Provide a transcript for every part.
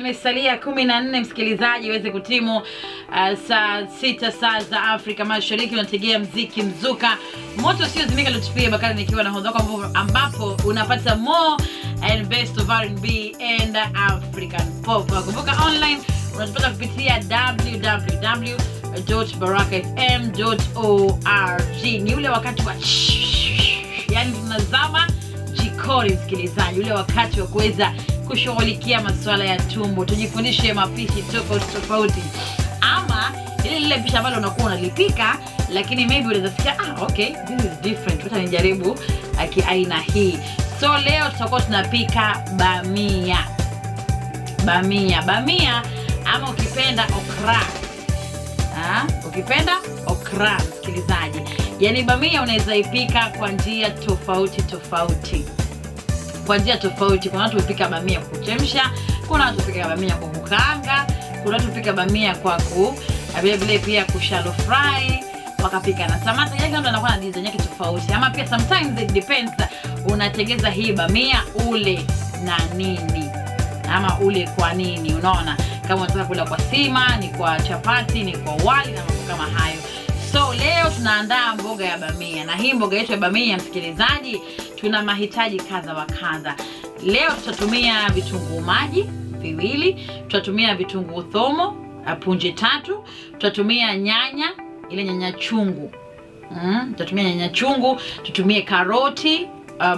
Imesalia 14 msikilizaji uweze kutimu saa 6 saa za Afrika Mashariki. Unategea Mziki Mzuka. Moto sio zimika Lutfia Bakari nikiwa na hodha ambapo unapata more and best of R&B and African pop. Kumbuka online unatupata kupitia www.barakafm.org. Ni ule wakati wa yani tunazama jikoni msikilizaji, ule wakati wa kuweza kushughulikia masuala ya tumbo. Tujifundishe mapishi tofauti. Ama ile pishi ambalo unakuwa unalipika lakini maybe unaweza fikia okay, this is different. Wacha nijaribu aina hii. So leo tutakuwa tunapika bamia. Bamia ama ukipenda okra. Ukipenda okra msikilizaji. Yani bamia unaweza ipika kwa njia tofauti. Kwa njia tofauti. Kuna watu hupika bamia kwa kuchemsha, kuna watu hupika bamia kwa kukaanga, kuna watu hupika bamia kwa vile pia kushallow fry, wakapika na samaki. Yake mtu anakuwa na design yake tofauti. Ama pia sometimes it depends unatengeza hii bamia ule na nini. Ama ule kwa nini, unaona? Kama unataka kula kwa sima, ni kwa chapati, ni kwa wali na mambo kama hayo. So leo tunaandaa mboga ya bamia. Na hii mboga yetu ya bamia msikilizaji, tuna mahitaji kadha wa kadha. Leo tutatumia vitunguu maji viwili, tutatumia vitunguu thomo punje 3, tutatumia nyanya, ile nyanya chungu. Tutatumia nyanya chungu, tutumie karoti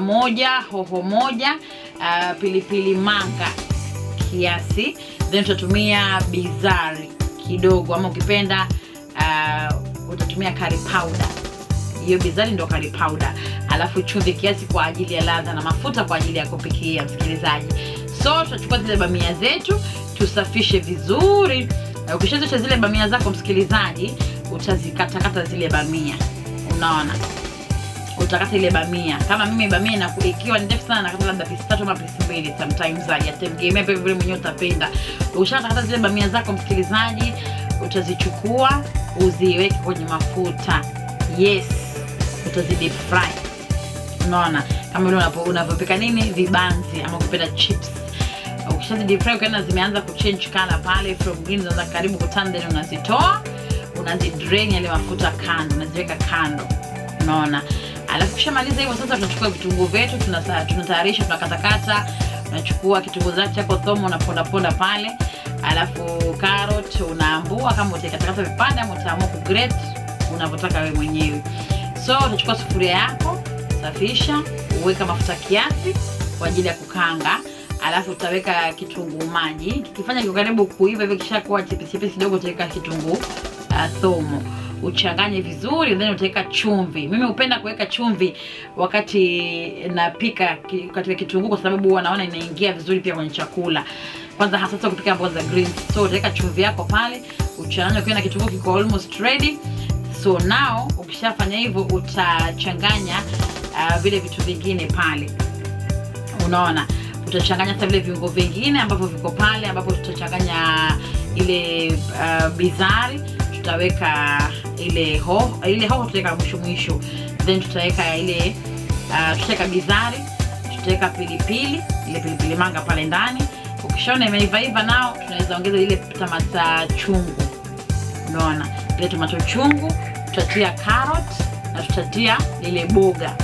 moja, hoho moja, pilipili manga kiasi, then tutatumia bizari kidogo, ama ukipenda utatumia curry powder. Hiyo bizari ndio curry powder. Alafu chumvi kiasi kwa ajili ya ladha na mafuta kwa ajili ya kupikia msikilizaji. So tutachukua zile bamia zetu, tusafishe vizuri. Ukishazisha zile bamia zako msikilizaji, utazikata zile bamia. Unaona? Utakata ile bamia. Kama mimi bamia na ikiwa ndefu sana nakata labda piece 3 ama piece 2 sometimes yategemea vile mwenyewe utapenda. Ukishakata zile bamia zako msikilizaji, utazichukua uziweke kwenye mafuta. Yes, utazidi fry. Unaona? Kama vile unapopika nini vibanzi ama ukipenda chips. Ukishazidi fry kana zimeanza kuchange color pale from green za karibu kuturn, then unazitoa, unazidrain yale mafuta kando, unaziweka kando. Unaona? Alafu kishamaliza hivyo sasa tunachukua vitunguu vyetu, tunatayarisha, tunakatakata, unachukua kitunguu chako thomo unaponda pale. Alafu carrot unaambua kama utakatakata vipande ama utaamua kugrate unavyotaka wewe mwenyewe. So utachukua sufuria yako, safisha, uweka mafuta kiasi kwa ajili ya kukaanga. Alafu utaweka kitunguu maji. Kikifanya kiko karibu kuiva hivi kishakuwa chepesi kidogo, utaweka kitunguu thomo. Uchanganye vizuri, then utaweka chumvi. Mimi hupenda kuweka chumvi wakati napika katika kitunguu kwa sababu huwa naona inaingia vizuri pia kwenye chakula. Kwanza hasa kupika mboga za green. So utaweka chumvi yako pale, uchanganye ukiona kitunguu kiko almost ready. So now ukishafanya hivyo utachanganya vile vitu vingine pale. Unaona? Utachanganya hata vile viungo vingine ambavyo viko pale, ambapo tutachanganya ile bizari, tutaweka ile hoho tutaweka mwisho. Then tutaweka ile tutaweka bizari, tutaweka pilipili, ile pilipili manga pale ndani. Ukishaona imeiva nao tunaweza ongeza ile tomato chungu. Unaona? Ile tomato chungu, tutatia carrot na tutatia ile boga.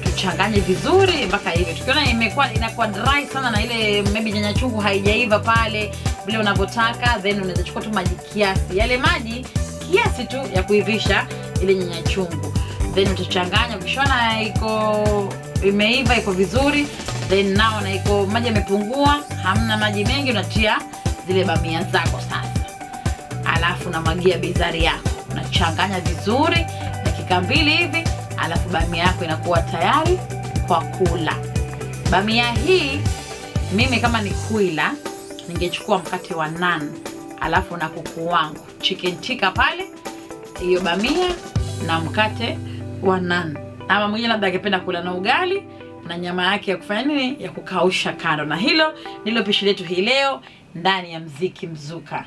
Tuchanganye vizuri mpaka hivi. Tukiona inakuwa dry sana na ile maybe nyanya chungu haijaiva pale vile unavyotaka, then unaweza chukua tu maji kiasi. Yale maji kiasi tu ya kuivisha ile nyanya chungu. Then utachanganya, ukishona imeiva iko vizuri, then now na maji yamepungua, hamna maji mengi, unatia zile bamia zako sasa. Alafu unamwagia bizari yako. Unachanganya vizuri dakika 2 hivi, alafu bamia yako inakuwa tayari kwa kula. Bamia hii mimi kama ni kuila ningechukua mkate wa naan, alafu na kuku wangu chicken tikka pale, hiyo bamia na mkate wa naan. Ama mwingine labda angependa kula na ugali na nyama yake ya kufanya nini, ya kukausha kando. Na hilo ndilo pishi letu hii leo ndani ya Mziki Mzuka.